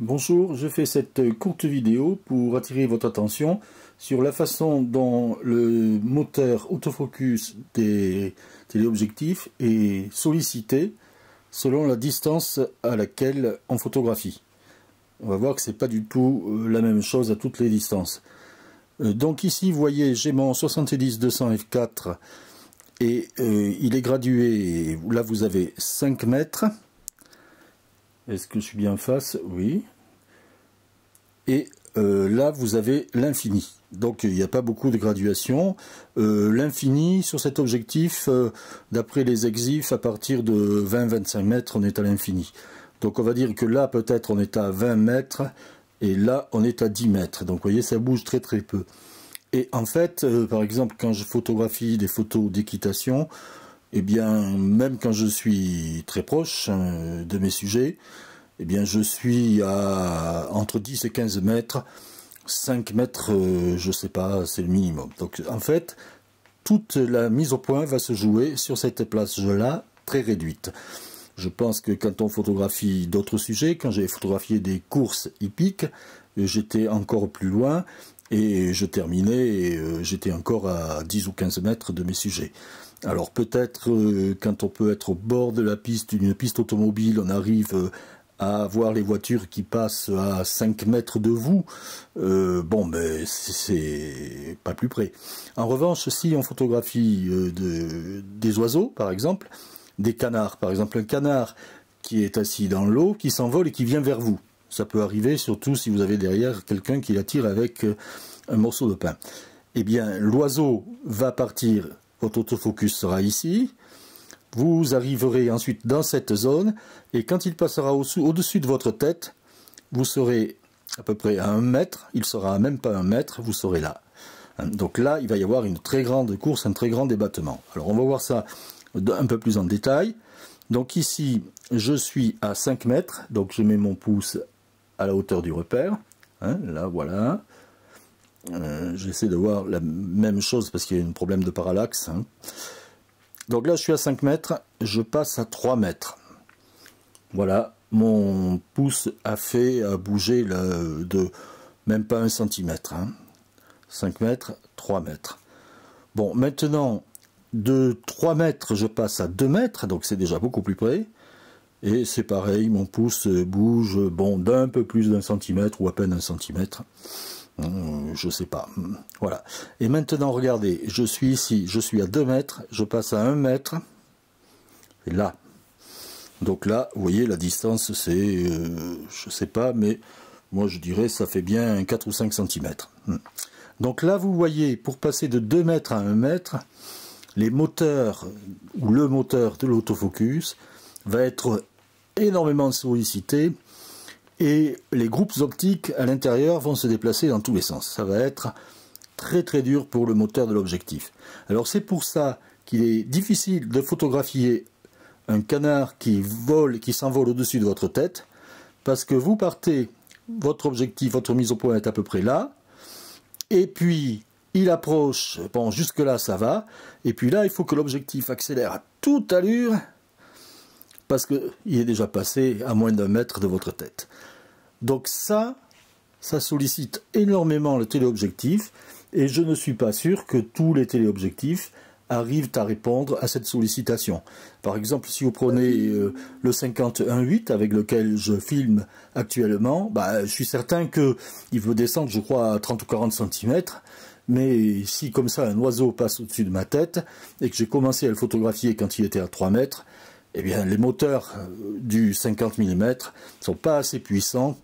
Bonjour, je fais cette courte vidéo pour attirer votre attention sur la façon dont le moteur autofocus des téléobjectifs est sollicité selon la distance à laquelle on photographie. On va voir que c'est pas du tout la même chose à toutes les distances. Donc ici vous voyez j'ai mon 70-200 f4 et il est gradué, là vous avez 5 mètres. Est-ce que je suis bien en face? Oui. Et là, vous avez l'infini. Donc, il n'y a pas beaucoup de graduation. L'infini, sur cet objectif, d'après les exifs, à partir de 20-25 mètres, on est à l'infini. Donc, on va dire que là, peut-être, on est à 20 mètres. Et là, on est à 10 mètres. Donc, vous voyez, ça bouge très très peu. Et en fait, par exemple, quand je photographie des photos d'équitation, eh bien, même quand je suis très proche de mes sujets, eh bien, je suis à entre 10 et 15 mètres. 5 mètres, je sais pas, c'est le minimum. Donc, en fait, toute la mise au point va se jouer sur cette plage-là, très réduite. Je pense que quand on photographie d'autres sujets, quand j'ai photographié des courses hippiques, j'étais encore plus loin et je terminais et j'étais encore à 10 ou 15 mètres de mes sujets. Alors peut-être quand on peut être au bord de la piste, d'une piste automobile, on arrive à voir les voitures qui passent à 5 mètres de vous, bon, ben, c'est pas plus près. En revanche, si on photographie des oiseaux, par exemple, des canards, par exemple, un canard qui est assis dans l'eau, qui s'envole et qui vient vers vous. Ça peut arriver, surtout si vous avez derrière quelqu'un qui l'attire avec un morceau de pain. Eh bien, l'oiseau va partir, votre autofocus sera ici. Vous arriverez ensuite dans cette zone et quand il passera au-dessus de votre tête, vous serez à peu près à 1 mètre, il sera même pas 1 mètre, vous serez là. Donc là, il va y avoir une très grande course, un très grand débattement. Alors on va voir ça un peu plus en détail. Donc ici, je suis à 5 mètres, donc je mets mon pouce à la hauteur du repère. Là, voilà. J'essaie de voir la même chose parce qu'il y a un problème de parallaxe. Donc là, je suis à 5 mètres, je passe à 3 mètres. Voilà, mon pouce a bougé de même pas 1 centimètre. 5 mètres, 3 mètres. Bon, maintenant, de 3 mètres, je passe à 2 mètres, donc c'est déjà beaucoup plus près. Et c'est pareil, mon pouce bouge bon, d'un peu plus d'1 centimètre ou à peine 1 centimètre. Je sais pas. Voilà. Et maintenant, regardez, je suis ici, je suis à 2 mètres, je passe à 1 mètre, et là. Donc là, vous voyez, la distance, c'est, je sais pas, mais moi je dirais, ça fait bien 4 ou 5 centimètres. Donc là, vous voyez, pour passer de 2 mètres à 1 mètre, les moteurs, ou le moteur de l'autofocus, va être énormément sollicité. Et les groupes optiques à l'intérieur vont se déplacer dans tous les sens. Ça va être très très dur pour le moteur de l'objectif. Alors c'est pour ça qu'il est difficile de photographier un canard qui vole, qui s'envole au-dessus de votre tête, parce que vous partez, votre objectif, votre mise au point est à peu près là, et puis il approche, bon jusque là ça va, et puis là il faut que l'objectif accélère à toute allure, parce qu'il est déjà passé à moins d'1 mètre de votre tête. Donc ça sollicite énormément le téléobjectif, et je ne suis pas sûr que tous les téléobjectifs arrivent à répondre à cette sollicitation. Par exemple, si vous prenez le 51.8 avec lequel je filme actuellement, je suis certain qu'il veut descendre, je crois, à 30 ou 40 cm, mais si comme ça un oiseau passe au-dessus de ma tête, et que j'ai commencé à le photographier quand il était à 3 mètres, eh bien, les moteurs du 50 mm ne sont pas assez puissants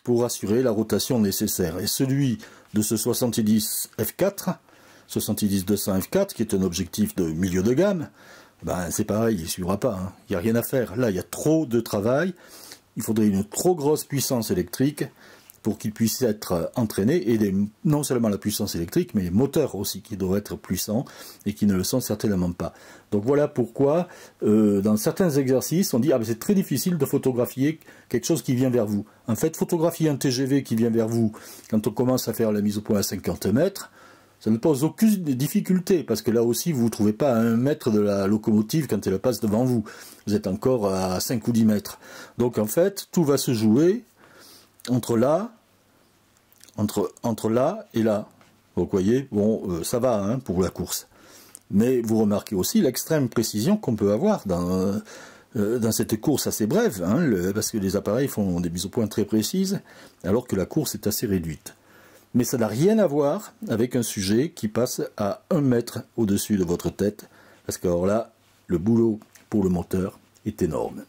pour assurer la rotation nécessaire. Et celui de ce 70 f4, 70-200 f4, qui est un objectif de milieu de gamme, c'est pareil, il ne suivra pas. Il n'y a rien à faire. Là, il y a trop de travail. Il faudrait une trop grosse puissance électrique pour qu'il puisse être entraîné, et non seulement la puissance électrique, mais les moteurs aussi, qui doivent être puissants, et qui ne le sont certainement pas. Donc voilà pourquoi, dans certains exercices, on dit « Ah, mais c'est très difficile de photographier quelque chose qui vient vers vous ». En fait, photographier un TGV qui vient vers vous, quand on commence à faire la mise au point à 50 mètres, ça ne pose aucune difficulté, parce que là aussi, vous ne vous trouvez pas à 1 mètre de la locomotive quand elle passe devant vous. Vous êtes encore à 5 ou 10 mètres. Donc en fait, tout va se jouer entre là et là. Donc, vous voyez, bon, ça va hein, pour la course. Mais vous remarquez aussi l'extrême précision qu'on peut avoir dans cette course assez brève, hein, parce que les appareils font des mises au point très précises, alors que la course est assez réduite. Mais ça n'a rien à voir avec un sujet qui passe à 1 mètre au-dessus de votre tête, parce que alors là, le boulot pour le moteur est énorme.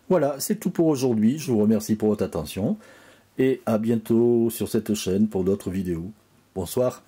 Voilà, c'est tout pour aujourd'hui. Je vous remercie pour votre attention et à bientôt sur cette chaîne pour d'autres vidéos. Bonsoir.